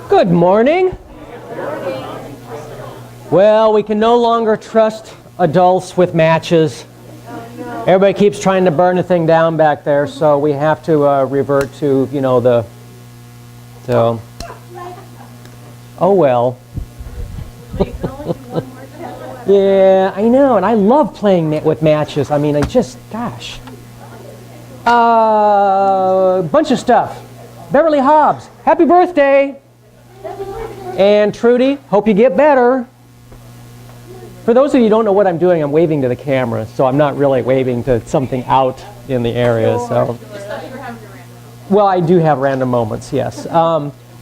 Good morning. Well, we can no longer trust adults with matches. Everybody keeps trying to burn the thing down back there, so we have to revert to, so. Oh well. Yeah, I know, and I love playing with matches. I mean, gosh. Bunch of stuff. Beverly Hobbs, happy birthday. And Trudy, hope you get better. For those of you who don't know what I'm doing, I'm waving to the camera, so I'm not really waving to something out in the area. So, well, I do have random moments, yes.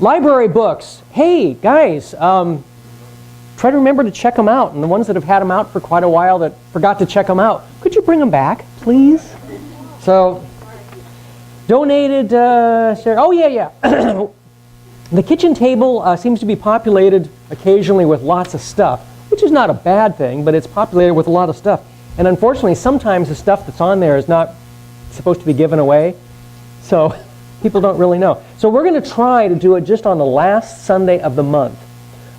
Library books. Hey, guys, try to remember to check them out. And the ones that have had them out for quite a while that forgot to check them out, could you bring them back, please? So, donated, oh yeah. The kitchen table seems to be populated occasionally with lots of stuff, which is not a bad thing, but it's populated with a lot of stuff. And unfortunately, sometimes the stuff that's on there is not supposed to be given away, so people don't really know. So we're going to try to do it just on the last Sunday of the month.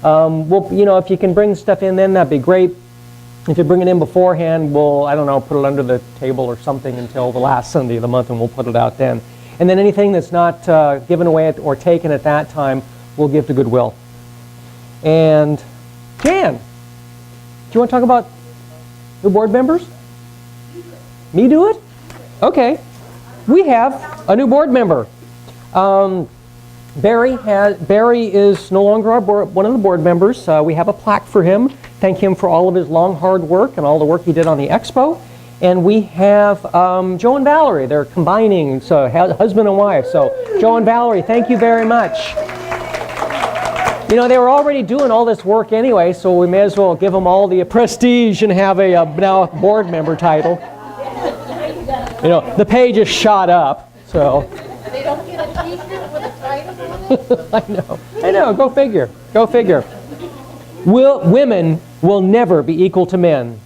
If you can bring stuff in then, that'd be great. If you bring it in beforehand, we'll, I don't know, put it under the table or something until the last Sunday of the month, and we'll put it out then. And then anything that's not given away or taken at that time, we'll give to Goodwill. And Jan, do you want to talk about the board members? Me do it? Okay. We have a new board member. Barry is no longer one of the board members. We have a plaque for him. Thank him for all of his long, hard work and all the work he did on the expo. And we have Joe and Valerie. They're combining, so husband and wife. So Joe and Valerie, thank you very much. They were already doing all this work anyway, so we may as well give them all the prestige and have a now board member title. The pay just shot up, so. They don't get a t-shirt with a title on it? I know. Go figure. Go figure. Women will never be equal to men.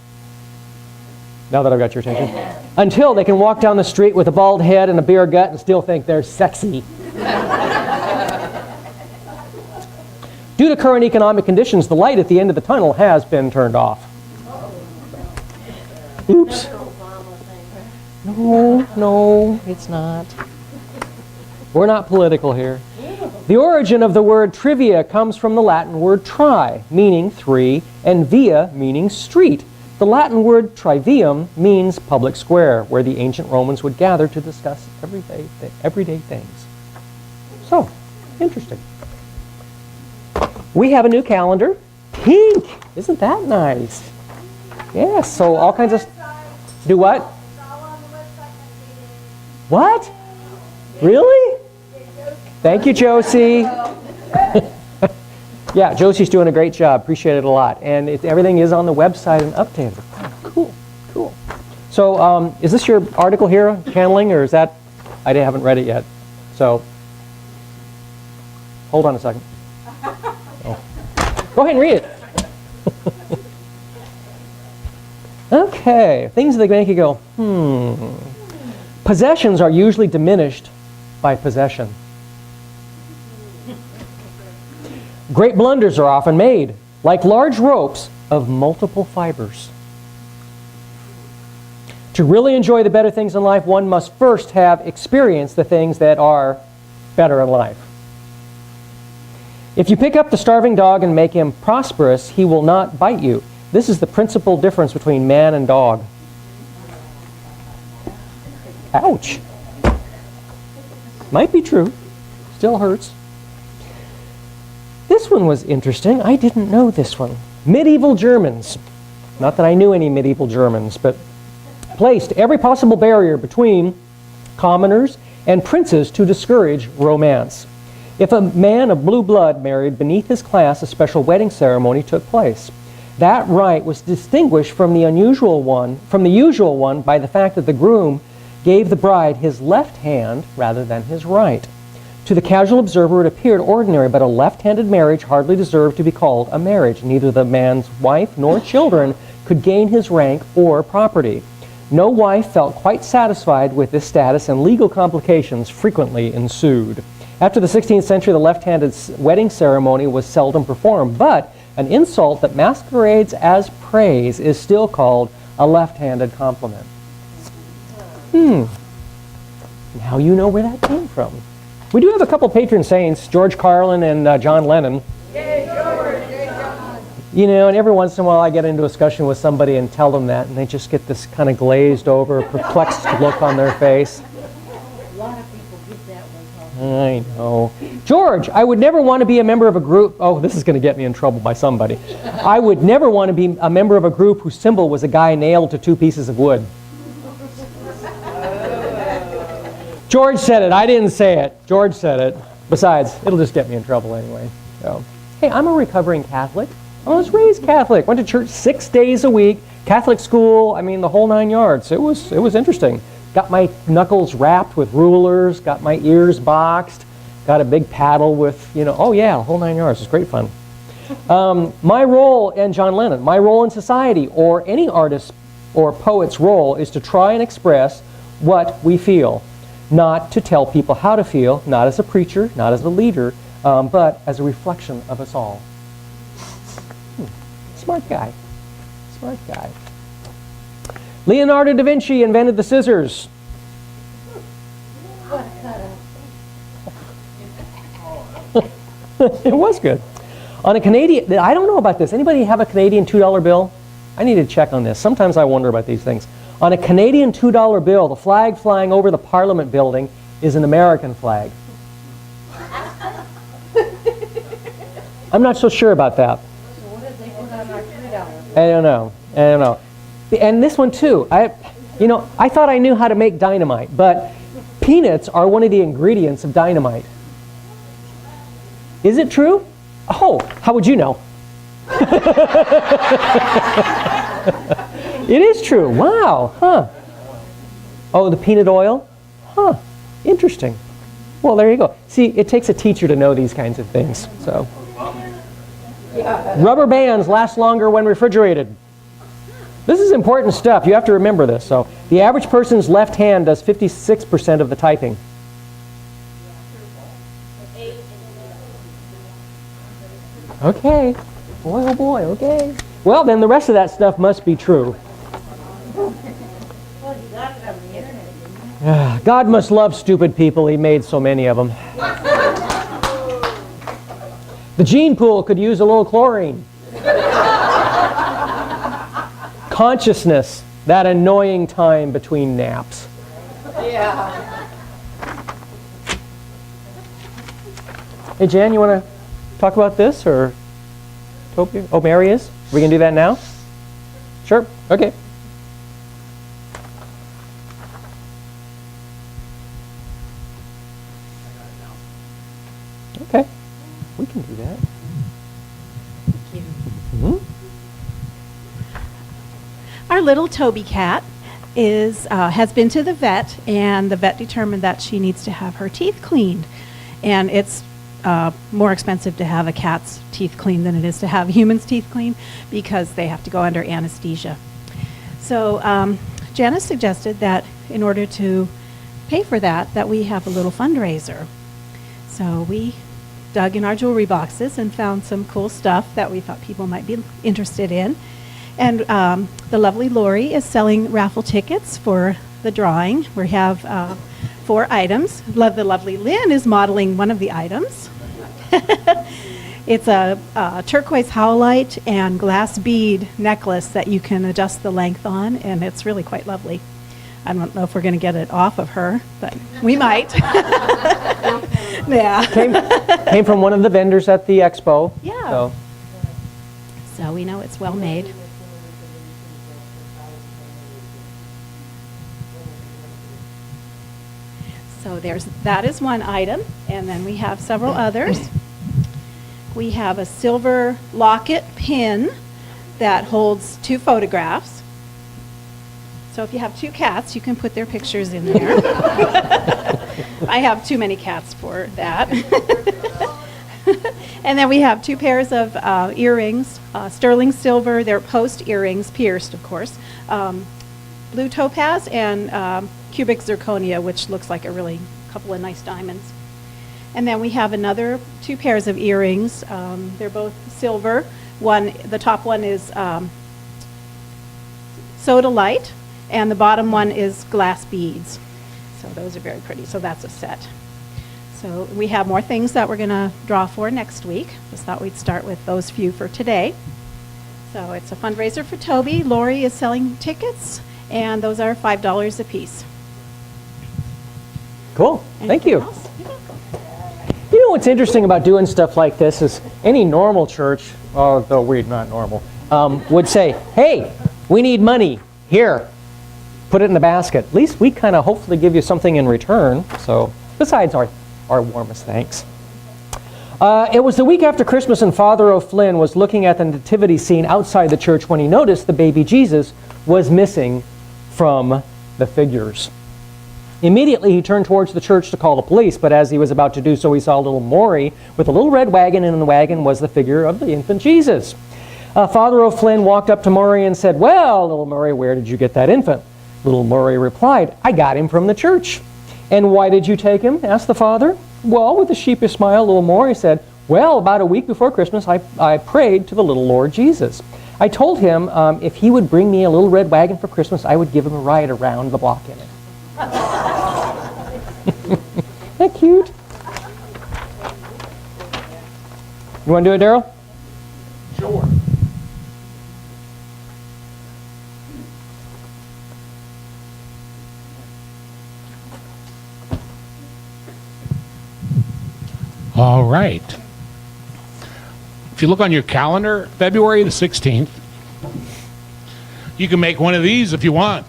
Now that I've got your attention. Until they can walk down the street with a bald head and a beer gut and still think they're sexy. Due to current economic conditions, the light at the end of the tunnel has been turned off. Oops. No, it's not. We're not political here. The origin of the word trivia comes from the Latin word tri, meaning three, and via, meaning street. The Latin word trivium means public square, where the ancient Romans would gather to discuss everyday things. So, interesting. We have a new calendar. Pink! Isn't that nice? Yes, so all kinds of... Do what? What? Really? Thank you, Josie. Yeah, Josie's doing a great job. Appreciate it a lot. And everything is on the website and updated. Wow, cool. So is this your article here, channeling, or is that... I haven't read it yet. So, hold on a second. Oh. Go ahead and read it. Okay, things that make you go, Possessions are usually diminished by possession. Great blunders are often made, like large ropes of multiple fibers. To really enjoy the better things in life, one must first have experienced the things that are better in life. If you pick up the starving dog and make him prosperous, he will not bite you. This is the principal difference between man and dog. Ouch. Might be true. Still hurts. This one was interesting. I didn't know this one. Medieval Germans, not that I knew any medieval Germans, but placed every possible barrier between commoners and princes to discourage romance. If a man of blue blood married beneath his class, a special wedding ceremony took place. That rite was distinguished from the usual one by the fact that the groom gave the bride his left hand rather than his right. To the casual observer, it appeared ordinary, but a left-handed marriage hardly deserved to be called a marriage. Neither the man's wife nor children could gain his rank or property. No wife felt quite satisfied with this status, and legal complications frequently ensued. After the 16th century, the left-handed wedding ceremony was seldom performed, but an insult that masquerades as praise is still called a left-handed compliment. Now you know where that came from. We do have a couple patron saints, George Carlin and John Lennon. Yay, George! Yay, John! You know, and every once in a while I get into a discussion with somebody and tell them that, and they just get this kind of glazed over, perplexed look on their face. A lot of people get that one. I know. George, I would never want to be a member of a group. Oh, this is going to get me in trouble by somebody. I would never want to be a member of a group whose symbol was a guy nailed to 2 pieces of wood. George said it. I didn't say it. George said it. Besides, it'll just get me in trouble anyway. So, hey, I'm a recovering Catholic. I was raised Catholic. Went to church 6 days a week. Catholic school. I mean, the whole 9 yards. It was interesting. Got my knuckles wrapped with rulers. Got my ears boxed. Got a big paddle with, oh yeah, the whole 9 yards. It was great fun. My role, and John Lennon, my role in society, or any artist or poet's role, is to try and express what we feel. Not to tell people how to feel, not as a preacher, not as a leader, but as a reflection of us all. Smart guy. Smart guy. Leonardo da Vinci invented the scissors. What a cutout. It was good. On a Canadian, I don't know about this. Anybody have a Canadian $2 bill? I need to check on this. Sometimes I wonder about these things. On a Canadian $2 bill, the flag flying over the Parliament building is an American flag. I'm not so sure about that. So what did they put on our $3? I don't know. And this one too. I thought I knew how to make dynamite, but peanuts are one of the ingredients of dynamite. Is it true? Oh, how would you know? It is true. Wow. Huh. Oh, the peanut oil? Huh. Interesting. Well, there you go. See, it takes a teacher to know these kinds of things. So, rubber bands last longer when refrigerated. This is important stuff. You have to remember this. So, the average person's left hand does 56% of the typing. Okay. Boy, oh boy, okay. Well, then the rest of that stuff must be true. Well, you got it on the internet, didn't you? God must love stupid people. He made so many of them. The gene pool could use a little chlorine. Consciousness, that annoying time between naps. Yeah. Hey, Jan, you want to talk about this, or Toby? Oh, Mary is? We can do that now? Sure. Okay. Okay. We can do that. Mm-hmm. Our little Toby cat has been to the vet, and the vet determined that she needs to have her teeth cleaned. And it's more expensive to have a cat's teeth cleaned than it is to have humans' teeth cleaned, because they have to go under anesthesia. So Janice suggested that in order to pay for that we have a little fundraiser. So we dug in our jewelry boxes and found some cool stuff that we thought people might be interested in. And the lovely Lori is selling raffle tickets for the drawing. We have 4 items. The lovely Lynn is modeling one of the items. It's a turquoise howlite and glass bead necklace that you can adjust the length on, and it's really quite lovely. I don't know if we're going to get it off of her, but we might. Yeah. Came from one of the vendors at the expo. Yeah. So we know it's well made. So that is one item, and then we have several others. We have a silver locket pin that holds 2 photographs. So if you have 2 cats, you can put their pictures in there. I have too many cats for that. And then we have 2 pairs of blue topaz and cubic zirconia, which looks like a really couple of nice diamonds. And then we have another 2 pairs of earrings. They're both silver. The top one is sodalite, and the bottom one is glass beads. So those are very pretty. So that's a set. So we have more things that we're going to draw for next week. Just thought we'd start with those few for today. So it's a fundraiser for Toby. Lori is selling tickets, and those are $5 a piece. Cool. Thank you. Anything else? You know what's interesting about doing stuff like this is any normal church, although we're not normal, would say, hey, we need money. Here, put it in the basket. At least we kind of hopefully give you something in return. So besides our warmest thanks. It was the week after Christmas, and Father O'Flynn was looking at the nativity scene outside the church when he noticed the baby Jesus was missing from the figures. Immediately, he turned towards the church to call the police, but as he was about to do so, he saw little Maury with a little red wagon, and in the wagon was the figure of the infant Jesus. Father O'Flynn walked up to Maury and said, well, little Maury, where did you get that infant? Little Maury replied, I got him from the church. And why did you take him? Asked the father. Well, with a sheepish smile, little Maury said, well, about a week before Christmas, I prayed to the little Lord Jesus. I told him if he would bring me a little red wagon for Christmas, I would give him a ride around the block in it. Isn't that cute? You want to do it, Daryl? Sure. All right. If you look on your calendar, February the 16th, you can make one of these if you want.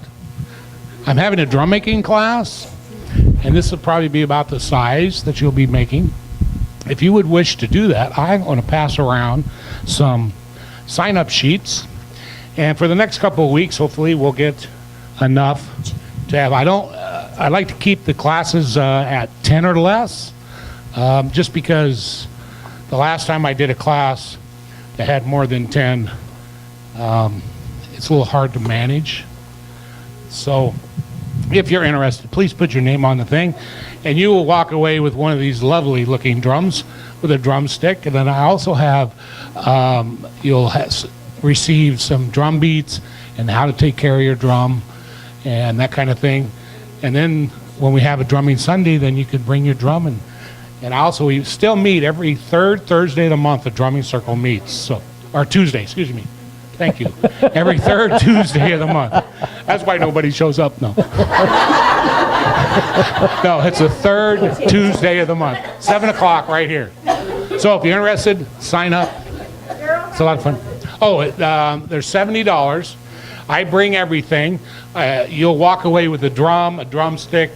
I'm having a drum making class, and this will probably be about the size that you'll be making. If you would wish to do that, I'm going to pass around some sign-up sheets, and for the next couple of weeks, hopefully, we'll get enough to have. I like to keep the classes at 10 or less, just because the last time I did a class that had more than 10, it's a little hard to manage. So if you're interested, please put your name on the thing, and you will walk away with one of these lovely looking drums with a drumstick. And then I also have, you'll receive some drum beats and how to take care of your drum and that kind of thing. And then when we have a drumming Sunday, then you could bring your drum. And also we still meet every third Thursday of the month. The drumming circle meets, so, or Tuesday, excuse me. Thank you. Every third Tuesday of the month. That's why nobody shows up. No. No, it's the third Tuesday of the month. 7 o'clock right here. So if you're interested, sign up. It's a lot of fun. Oh, there's $70. I bring everything. You'll walk away with a drum, a drumstick.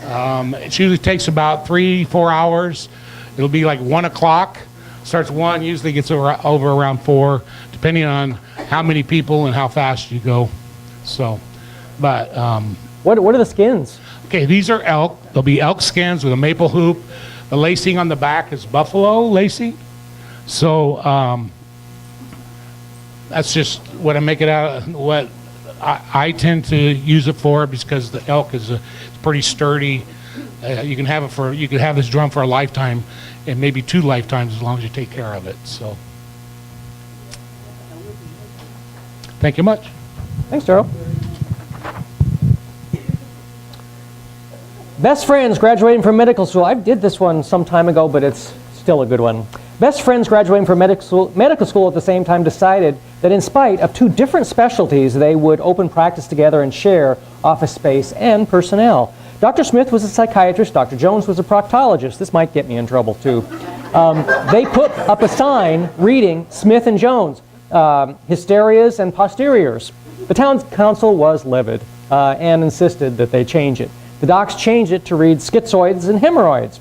It usually takes about 3-4 hours. It'll be like 1 o'clock. Starts 1, usually gets over around 4, depending on how many people and how fast you go. So, but What are the skins? okay, these are elk. They'll be elk skins with a maple hoop. The lacing on the back is buffalo lacing. So that's just what I make it out of. What I tend to use it for, because the elk is pretty sturdy. You can have this drum for a lifetime, and maybe 2 lifetimes as long as you take care of it. So, thank you much. Thanks, Daryl. Best friends graduating from medical school. I did this one some time ago, but it's still a good one. Best friends graduating from medical school at the same time decided that in spite of 2 different specialties, they would open practice together and share office space and personnel. Dr. Smith was a psychiatrist. Dr. Jones was a proctologist. This might get me in trouble, too. They put up a sign reading Smith and Jones, hysterias and posteriors. The town council was livid and insisted that they change it. The docs changed it to read schizoids and hemorrhoids.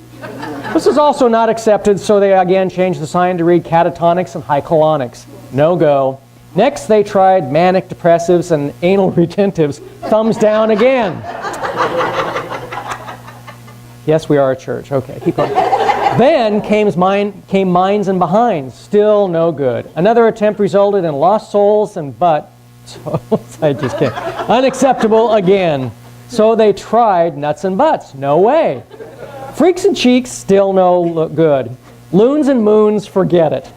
This was also not accepted, so they again changed the sign to read catatonics and hycolonics. No go. Next, they tried manic depressives and anal retentives. Thumbs down again. Yes, we are a church. Okay, keep going. Then came minds and behinds. Still no good. Another attempt resulted in lost souls but So I just can't. Unacceptable again. So they tried nuts and butts. No way. Freaks and cheeks still no look good. Loons and moons, forget it.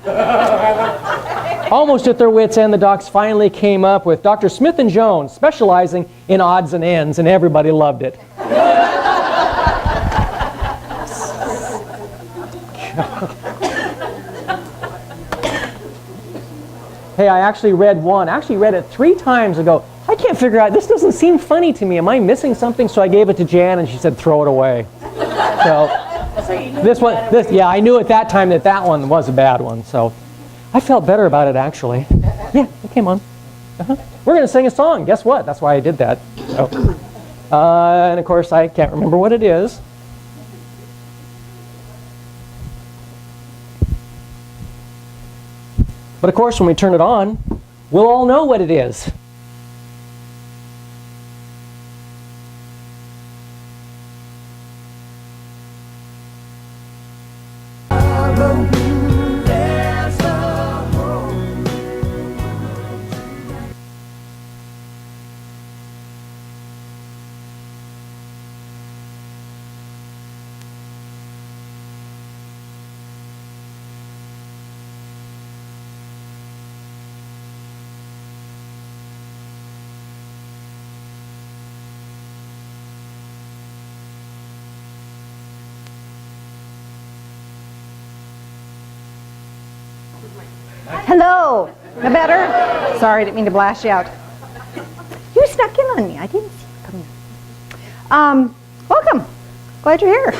Almost at their wits' end, the docs finally came up with Dr. Smith and Jones, specializing in odds and ends, and everybody loved it. Hey, I actually read one. I actually read it 3 times ago. I can't figure out, this doesn't seem funny to me. Am I missing something? So I gave it to Jan, and she said, throw it away. So yeah, I knew at that time that that one was a bad one. So I felt better about it, actually. Yeah, it came on. We're going to sing a song. Guess what? That's why I did that. So, and of course, I can't remember what it is. But of course, when we turn it on, we'll all know what it is. Hello. No better? Sorry, I didn't mean to blast you out. You snuck in on me. I didn't see you coming. Welcome. Glad you're here.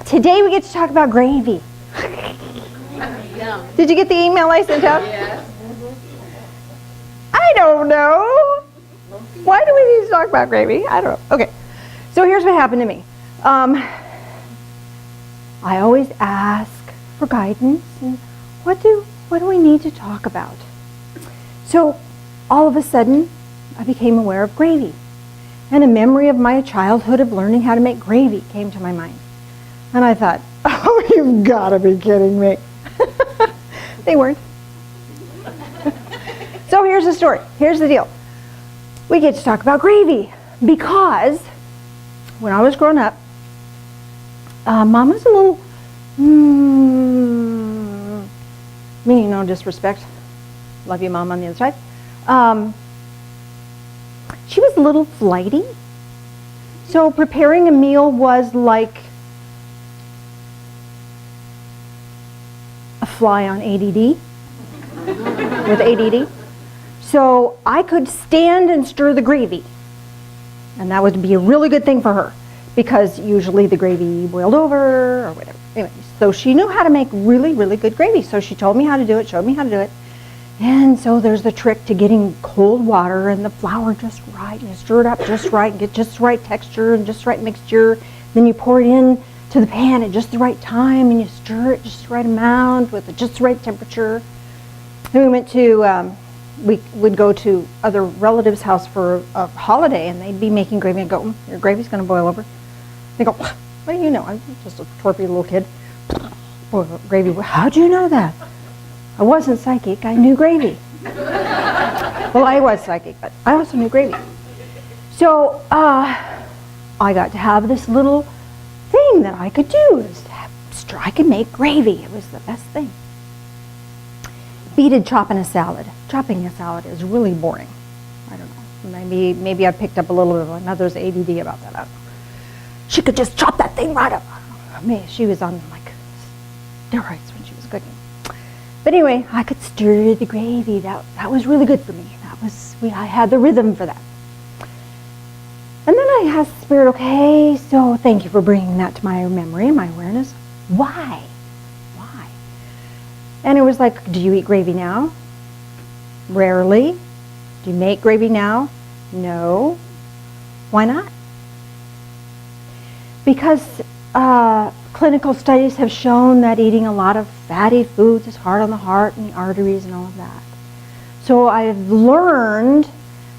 Today we get to talk about gravy. Did you get the email I sent out? Yes. I don't know. Why do we need to talk about gravy? I don't know. Okay. So here's what happened to me. I always ask for guidance and what do we need to talk about? So all of a sudden I became aware of gravy, and a memory of my childhood of learning how to make gravy came to my mind. And I thought, oh, you've got to be kidding me. They weren't. So here's the story. Here's the deal. We get to talk about gravy because when I was growing up, Mom was a little meaning no disrespect. Love you, Mom, on the other side. She was a little flighty. So preparing a meal was like a fly on ADD, with ADD. So I could stand and stir the gravy. And that would be a really good thing for her, because usually the gravy boiled over or whatever. Anyway, so she knew how to make really, really good gravy. So she told me how to do it, showed me how to do it. And so there's the trick to getting cold water and the flour just right. You stir it up just right, get just the right texture and just the right mixture. Then you pour it in to the pan at just the right time, and you stir it just the right amount with just the right temperature. Then we went to, we would go to other relatives' house for a holiday, and they'd be making gravy and go, your gravy's going to boil over. They go, what do you know? I'm just a torpid little kid. Boil gravy. How'd you know that? I wasn't psychic. I knew gravy. Well, I was psychic, but I also knew gravy. So I got to have this little thing that I could do. I could make gravy. It was the best thing. Beated chopping a salad. Chopping a salad is really boring. I don't know. Maybe I picked up a little bit of another's ADD about that. I don't know. She could just chop that thing right up. I mean, she was on like steroids when she was cooking. But anyway, I could stir the gravy. That was really good for me. I had the rhythm for that. And then I asked the Spirit, okay, so thank you for bringing that to my memory and my awareness. Why? Why? And it was like, do you eat gravy now? Rarely. Do you make gravy now? No. Why not? Because clinical studies have shown that eating a lot of fatty foods is hard on the heart and the arteries and all of that. So I've learned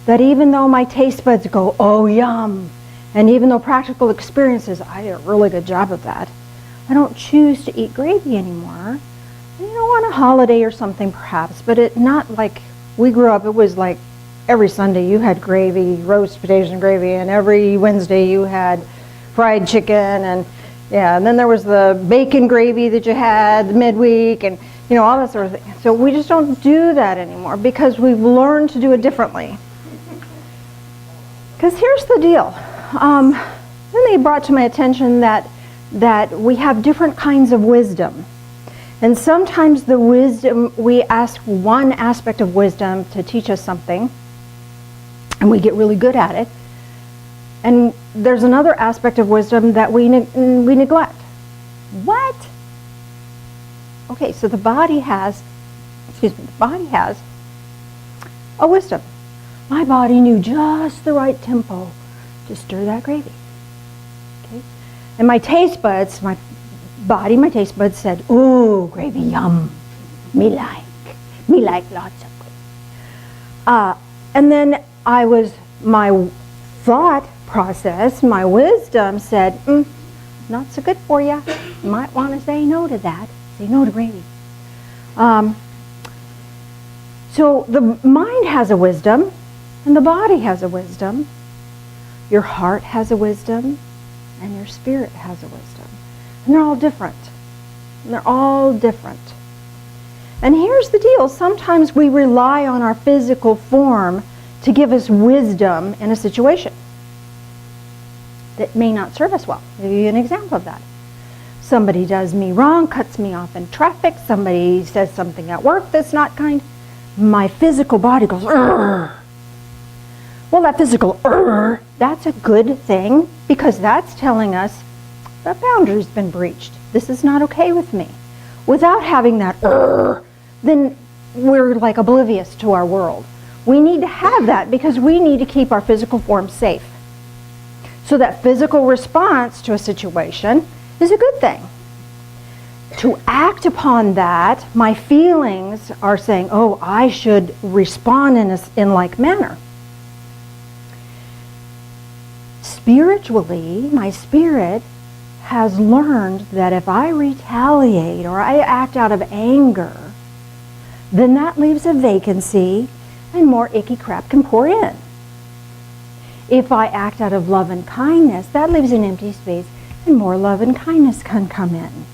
that even though my taste buds go, oh, yum, and even though practical experiences, I did a really good job of that, I don't choose to eat gravy anymore. You know, on a holiday or something perhaps, but not like we grew up, it was like every Sunday you had gravy, roast potatoes and gravy, and every Wednesday you had fried chicken, and yeah, and then there was the bacon gravy that you had midweek, and you know, all that sort of thing. So we just don't do that anymore because we've learned to do it differently. Because here's the deal. Then they brought to my attention that we have different kinds of wisdom. And sometimes the wisdom, we ask one aspect of wisdom to teach us something, and we get really good at it. And there's another aspect of wisdom that we neglect. What? Okay, so the body has a wisdom. My body knew just the right tempo to stir that gravy. Okay? And my taste buds said, ooh, gravy, yum. Me like lots of gravy. And then my thought process, my wisdom said, not so good for you. You might want to say no to that. Say no to gravy. So the mind has a wisdom, and the body has a wisdom. Your heart has a wisdom, and your spirit has a wisdom. And they're all different. And here's the deal. Sometimes we rely on our physical form to give us wisdom in a situation that may not serve us well. I'll give you an example of that. Somebody does me wrong, cuts me off in traffic, somebody says something at work that's not kind. My physical body goes, "Urgh." Well, that physical, that's a good thing because that's telling us the boundary's been breached. This is not okay with me. Without having that, then we're like oblivious to our world. We need to have that because we need to keep our physical form safe. So that physical response to a situation is a good thing. To act upon that, my feelings are saying, oh, I should respond in like manner. Spiritually, my spirit has learned that if I retaliate or I act out of anger, then that leaves a vacancy and more icky crap can pour in. If I act out of love and kindness, that leaves an empty space and more love and kindness can come in.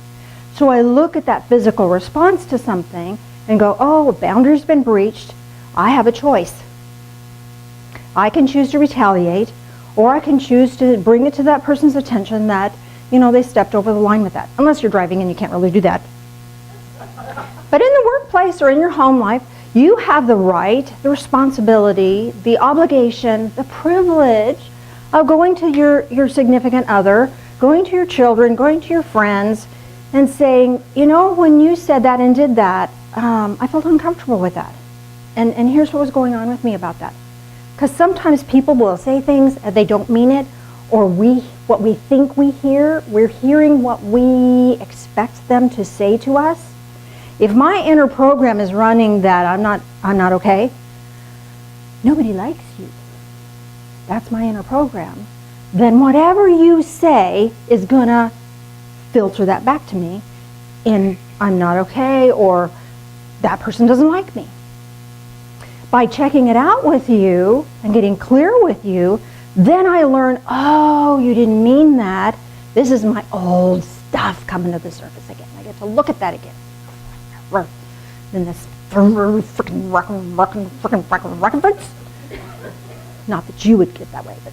So I look at that physical response to something and go, oh, a boundary's been breached. I have a choice. I can choose to retaliate, or I can choose to bring it to that person's attention that, you know, they stepped over the line with that. Unless you're driving and you can't really do that. But in the workplace or in your home life, you have the right, the responsibility, the obligation, the privilege of going to your significant other, going to your children, going to your friends, and saying, you know, when you said that and did that, I felt uncomfortable with that. And here's what was going on with me about that. Because sometimes people will say things and they don't mean it, or what we think we hear, we're hearing what we expect them to say to us. If my inner program is running that I'm not okay, nobody likes you. That's my inner program. Then whatever you say is gonna filter that back to me in I'm not okay, or that person doesn't like me. By checking it out with you and getting clear with you, then I learn, oh, you didn't mean that. This is my old stuff coming to the surface again. I get to look at that again. Then this freaking not that you would get that way, but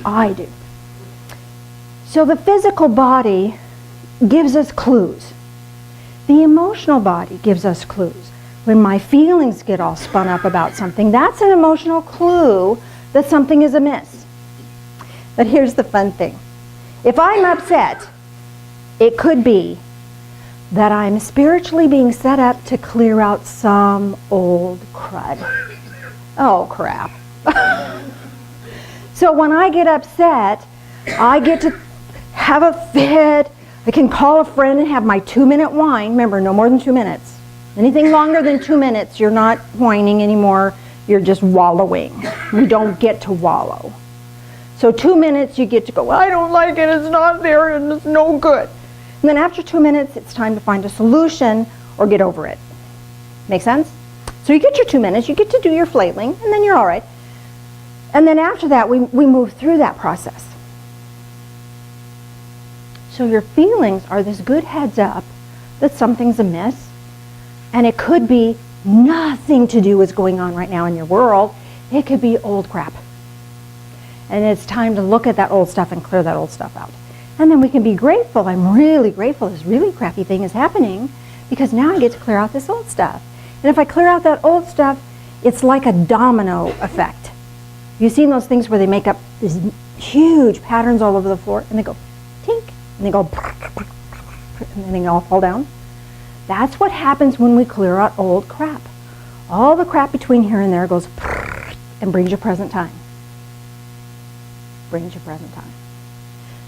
I do. So the physical body gives us clues. The emotional body gives us clues. When my feelings get all spun up about something, that's an emotional clue that something is amiss. But here's the fun thing. If I'm upset, it could be that I'm spiritually being set up to clear out some old crud. Oh, crap. So when I get upset, I get to have a fit. I can call a friend and have my 2-minute whine. Remember, no more than 2 minutes. Anything longer than 2 minutes, you're not whining anymore. You're just wallowing. You don't get to wallow. So 2 minutes, you get to go, well, I don't like it, it's not there, and it's no good. And then after 2 minutes, it's time to find a solution or get over it. Make sense? So you get your 2 minutes, you get to do your flailing, and then you're all right. And then after that, we move through that process. So your feelings are this good heads up that something's amiss, and it could be nothing to do with what's going on right now in your world. It could be old crap. And it's time to look at that old stuff and clear that old stuff out. And then we can be grateful. I'm really grateful this really crappy thing is happening because now I get to clear out this old stuff. And if I clear out that old stuff, it's like a domino effect. You've seen those things where they make up these huge patterns all over the floor and they go tink, and they go and then they all fall down. That's what happens when we clear out old crap. All the crap between here and there goes and brings you present time. Brings you present time.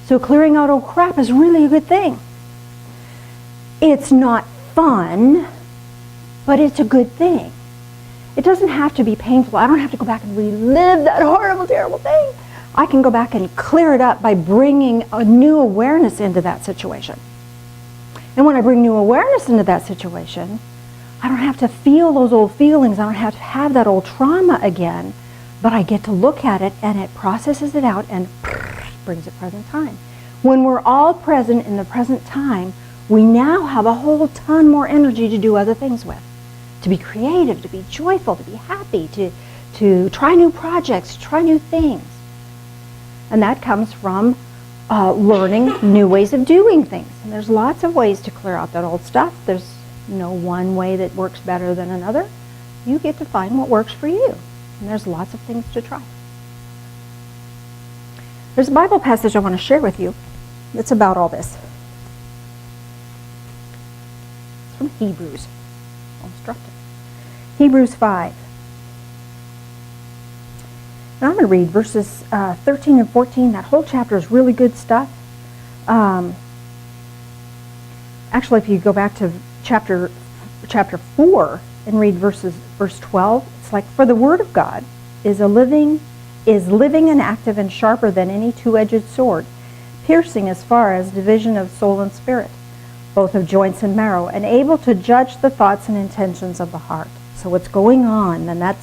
So clearing out old crap is really a good thing. It's not fun, but it's a good thing. It doesn't have to be painful. I don't have to go back and relive that horrible, terrible thing. I can go back and clear it up by bringing a new awareness into that situation. And when I bring new awareness into that situation, I don't have to feel those old feelings. I don't have to have that old trauma again, but I get to look at it and it processes it out and brings it present time. When we're all present in the present time, we now have a whole ton more energy to do other things with. To be creative, to be joyful, to be happy, to try new projects, to try new things. And that comes from learning new ways of doing things. And there's lots of ways to clear out that old stuff. There's no one way that works better than another. You get to find what works for you. And there's lots of things to try. There's a Bible passage I want to share with you that's about all this. It's from Hebrews. Almost dropped it. Hebrews 5. And I'm going to read verses 13 and 14. That whole chapter is really good stuff. Actually, if you go back to chapter 4 and read verse 12, it's like, for the word of God is living and active and sharper than any two-edged sword, piercing as far as division of soul and spirit, both of joints and marrow, and able to judge the thoughts and intentions of the heart. So what's going on, and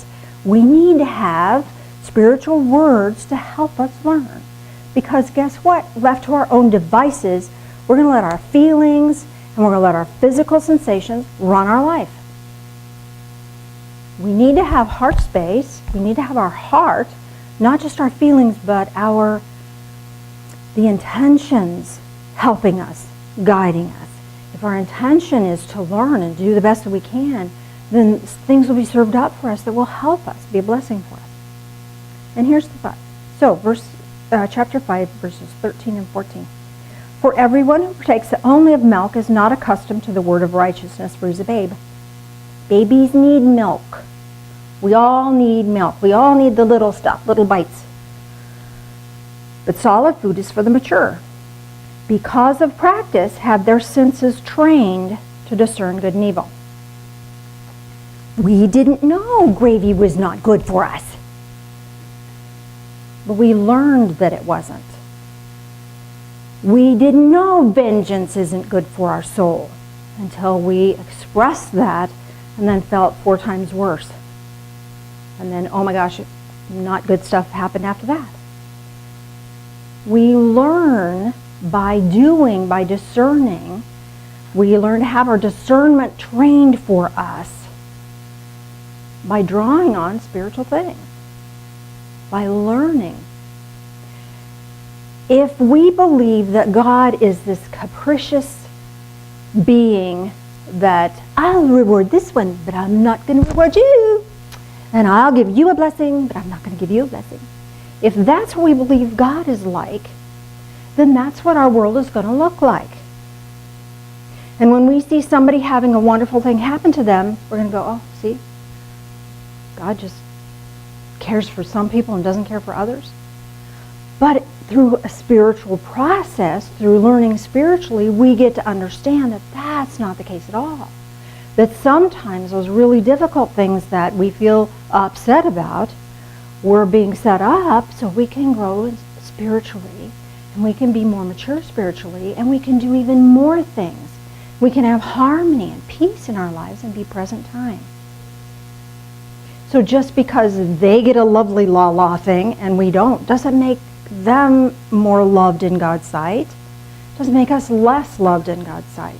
we need to have spiritual words to help us learn. Because guess what? Left to our own devices, we're going to let our feelings and we're going to let our physical sensations run our life. We need to have heart space. We need to have our heart, not just our feelings, but the intentions helping us, guiding us. If our intention is to learn and do the best that we can, then things will be served up for us that will help us, be a blessing for us. And here's the thought. So, chapter 5, verses 13 and 14. For everyone who partakes only of milk is not accustomed to the word of righteousness, for he's a babe. Babies need milk. We all need milk. We all need the little stuff, little bites. But solid food is for the mature. Because of practice, have their senses trained to discern good and evil. We didn't know gravy was not good for us. But we learned that it wasn't. We didn't know vengeance isn't good for our soul until we expressed that and then felt 4 times worse. And then, oh my gosh, not good stuff happened after that. We learn by doing, by discerning. We learn to have our discernment trained for us by drawing on spiritual things, by learning. If we believe that God is this capricious being that I'll reward this one, but I'm not going to reward you, and I'll give you a blessing, but I'm not going to give you a blessing. If that's what we believe God is like, then that's what our world is going to look like. And when we see somebody having a wonderful thing happen to them, we're going to go, oh, see, God just cares for some people and doesn't care for others. But through a spiritual process, through learning spiritually, we get to understand that that's not the case at all. That sometimes those really difficult things that we feel upset about were being set up so we can grow spiritually, and we can be more mature spiritually, and we can do even more things. We can have harmony and peace in our lives and be present time. So just because they get a lovely la-la thing and we don't, doesn't make them more loved in God's sight. Doesn't make us less loved in God's sight.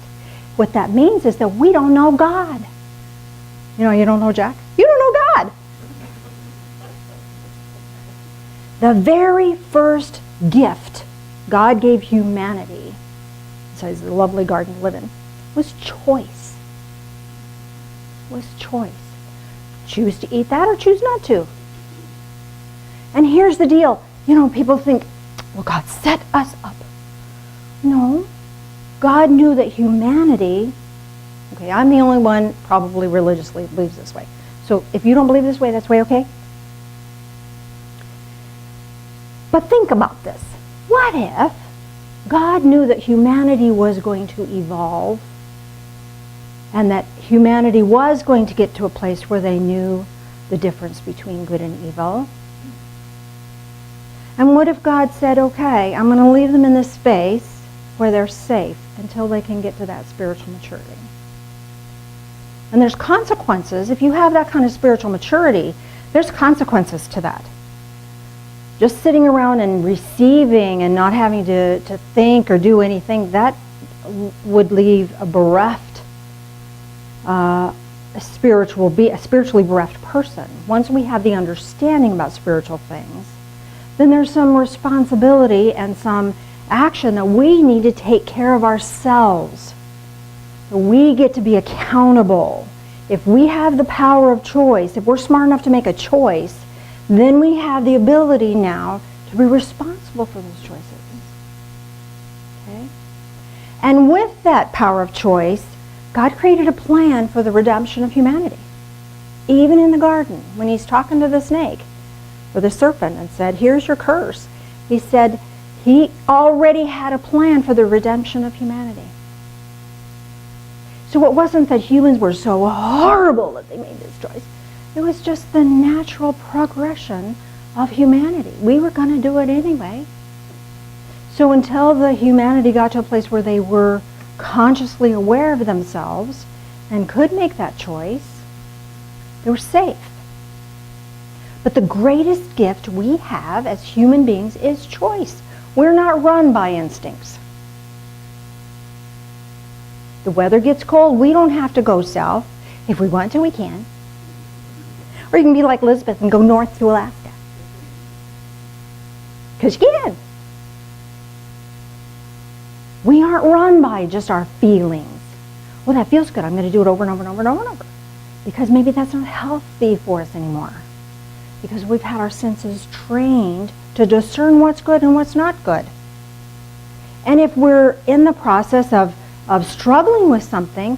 What that means is that we don't know God. You know, you don't know Jack? You don't know God. The very first gift God gave humanity, besides the lovely garden to live in, was choice. Was choice. Choose to eat that or choose not to. And here's the deal. You know, people think, well, God set us up. No. God knew that humanity, okay, I'm the only one probably religiously believes this way. So if you don't believe this way, that's way okay. But think about this. What if God knew that humanity was going to evolve and that humanity was going to get to a place where they knew the difference between good and evil? And what if God said, okay, I'm going to leave them in this space where they're safe until they can get to that spiritual maturity? And there's consequences. If you have that kind of spiritual maturity, there's consequences to that. Just sitting around and receiving and not having to think or do anything, that would leave a bereft, a spiritually bereft person. Once we have the understanding about spiritual things, then there's some responsibility and some action that we need to take care of ourselves. So we get to be accountable. If we have the power of choice, if we're smart enough to make a choice, then we have the ability now to be responsible for those choices. Okay? And with that power of choice, God created a plan for the redemption of humanity. Even in the garden, when he's talking to the snake or the serpent and said, here's your curse, he said he already had a plan for the redemption of humanity. So it wasn't that humans were so horrible that they made this choice. It was just the natural progression of humanity. We were going to do it anyway. So until the humanity got to a place where they were consciously aware of themselves and could make that choice, they were safe. But the greatest gift we have as human beings is choice. We're not run by instincts. The weather gets cold, we don't have to go south. If we want to, we can. Or you can be like Elizabeth and go north to Alaska. Because you can. We aren't run by just our feelings. Well, that feels good. I'm going to do it over and over and over and over and over. Because maybe that's not healthy for us anymore. Because we've had our senses trained to discern what's good and what's not good. And if we're in the process of struggling with something,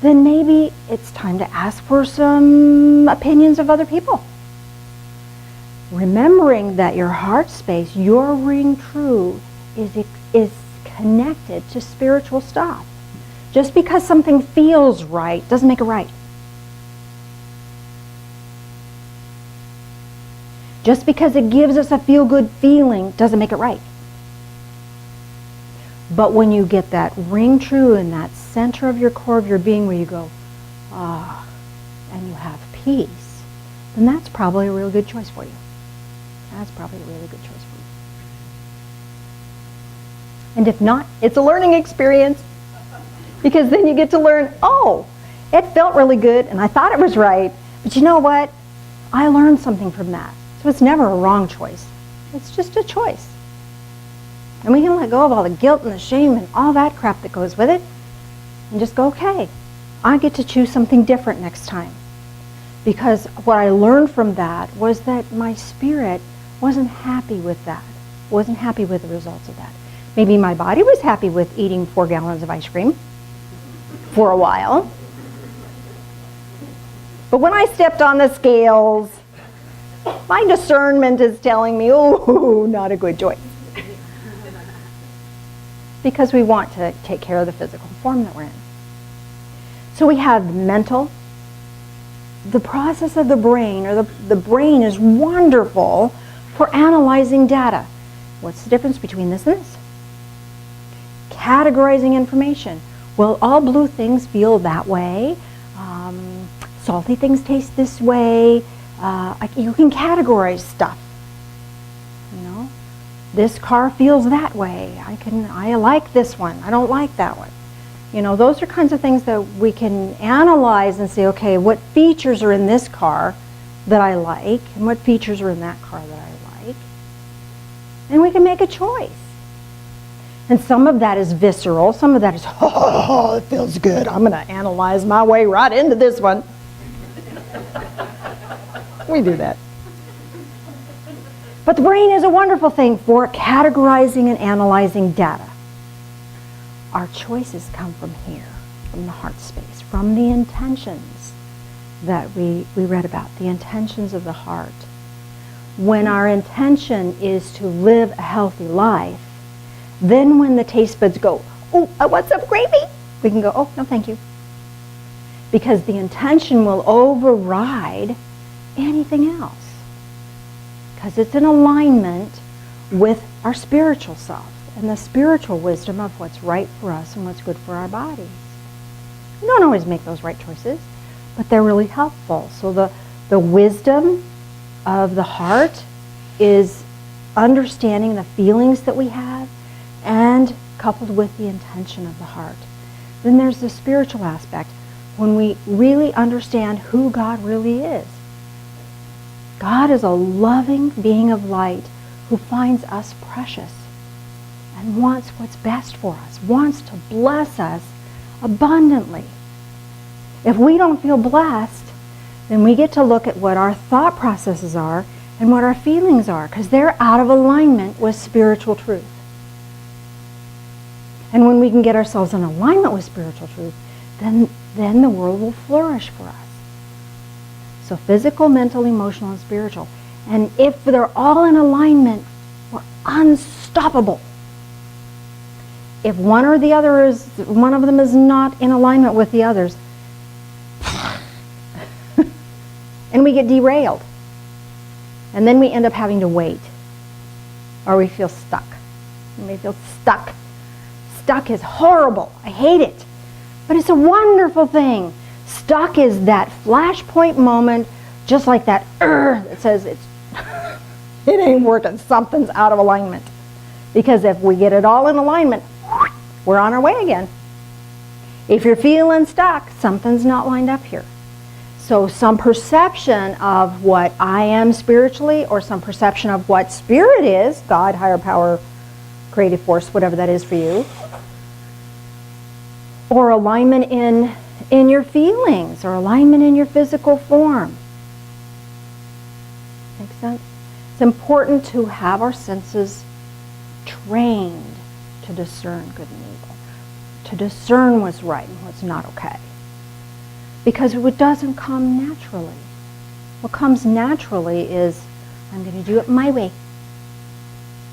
then maybe it's time to ask for some opinions of other people. Remembering that your heart space, your ring true, is connected to spiritual stuff. Just because something feels right doesn't make it right. Just because it gives us a feel-good feeling doesn't make it right. But when you get that ring true in that center of your core of your being where you go, ah, and you have peace, then that's probably a real good choice for you. That's probably a really good choice for you. And if not, it's a learning experience. Because then you get to learn, oh, it felt really good and I thought it was right, but you know what? I learned something from that. So it's never a wrong choice. It's just a choice. And we can let go of all the guilt and the shame and all that crap that goes with it and just go, okay, I get to choose something different next time. Because what I learned from that was that my spirit wasn't happy with that, wasn't happy with the results of that. Maybe my body was happy with eating 4 gallons of ice cream for a while. But when I stepped on the scales, my discernment is telling me, oh, not a good choice. Because we want to take care of the physical form that we're in. So we have mental. The process of the brain, or the brain is wonderful for analyzing data. What's the difference between this and this? Categorizing information. Well, all blue things feel that way. Salty things taste this way. You can categorize stuff. You know, this car feels that way. I like this one. I don't like that one. You know, those are kinds of things that we can analyze and say, okay, what features are in this car that I like, and what features are in that car that I like, and we can make a choice. And some of that is visceral. Some of that is, oh, it feels good. I'm going to analyze my way right into this one. We do that. But the brain is a wonderful thing for categorizing and analyzing data. Our choices come from here, from the heart space, from the intentions that we read about, the intentions of the heart. When our intention is to live a healthy life, then when the taste buds go, oh, I want some gravy, we can go, oh, no, thank you. Because the intention will override anything else. Because it's in alignment with our spiritual self and the spiritual wisdom of what's right for us and what's good for our bodies. We don't always make those right choices, but they're really helpful. So the wisdom of the heart is understanding the feelings that we have and coupled with the intention of the heart. Then there's the spiritual aspect, when we really understand who God really is. God is a loving being of light who finds us precious and wants what's best for us, wants to bless us abundantly. If we don't feel blessed, then we get to look at what our thought processes are and what our feelings are, because they're out of alignment with spiritual truth. And when we can get ourselves in alignment with spiritual truth, then the world will flourish for us. So physical, mental, emotional, and spiritual. And if they're all in alignment, we're unstoppable. If one of them is not in alignment with the others, and we get derailed. And then we end up having to wait. Or we feel stuck. And we feel stuck. Stuck is horrible. I hate it. But it's a wonderful thing. Stuck is that flashpoint moment, just like that that says it ain't working. Something's out of alignment. Because if we get it all in alignment, we're on our way again. If you're feeling stuck, something's not lined up here. So some perception of what I am spiritually, or some perception of what spirit is, God, higher power, creative force, whatever that is for you, or alignment in your feelings, or alignment in your physical form. Make sense? It's important to have our senses trained to discern good and evil, to discern what's right and what's not okay. Because it doesn't come naturally. What comes naturally is, I'm going to do it my way.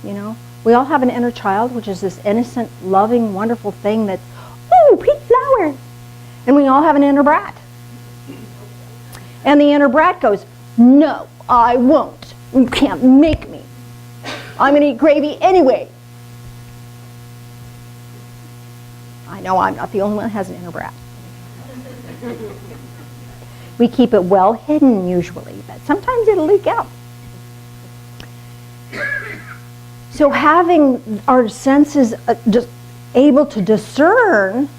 You know? We all have an inner child, which is this innocent, loving, wonderful thing that's, ooh, pink flowers. And we all have an inner brat. And the inner brat goes, no, I won't. You can't make me. I'm going to eat gravy anyway. I know I'm not the only one that has an inner brat. We keep it well hidden usually, but sometimes it'll leak out. So having our senses just able to discern,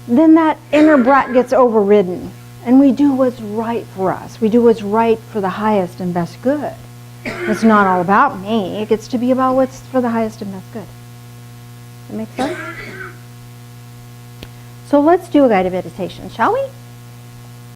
then that inner brat gets overridden. And we do what's right for us. We do what's right for the highest and best good. It's not all about me. It gets to be about what's for the highest and best good. That make sense? So let's do a guided meditation, shall we?